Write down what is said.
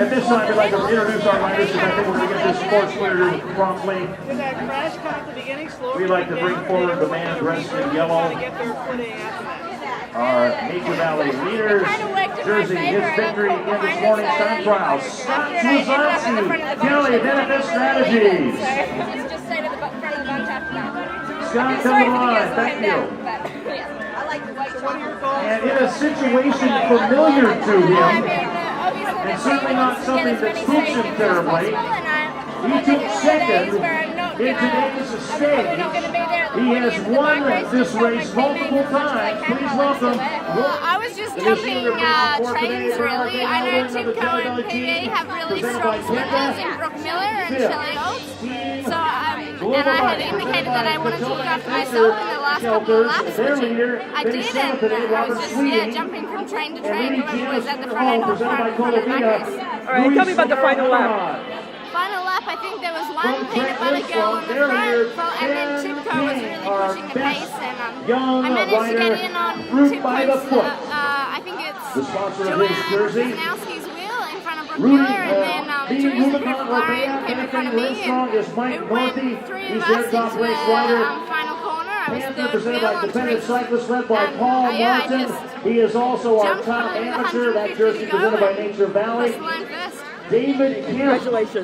At this time, I'd like to introduce our riders, because I think we're going to get this course cleared promptly. Did that crash come at the beginning slowly? We'd like to bring forward the man dressed in yellow. Get their footing after that. Our Nature Valley leaders, jersey, his victory in this morning's time trial. Scott Wazowski, Kelly, Benefit Strategies. Just say to the front of the bunch after that. Scott, come to the line. Thank you. I like the white shorts. And in a situation familiar to him, and certainly not something that spooks him terribly, he took second in today's stage. He has won this race multiple times. Please welcome. I was just jumping trains, really. I know Tim Cohen and PB have really strong swimmers in Brooke Miller and Shelley Oates. So, and I had indicated that I wanted to look after myself in the last couple of laps, which I did, and I was just, jumping from train to train. Whoever was at the front end of the front of my race. All right, tell me about the final lap. Final lap, I think there was one peanut butter girl in the front, and then Timko was really pushing the pace, and I managed to get in on Timko's, I think it's Joanne Wisnowski's wheel in front of Brooke Miller, and then Teresa Griffith-Lyon came in front of me, and it went three of us into the final corner. I was third wheel on Teresa, I just he is also our jumped top from amateur. That 150 jersey to go presented by and Nature Valley. crossed the line first. David Kemp. Congratulations.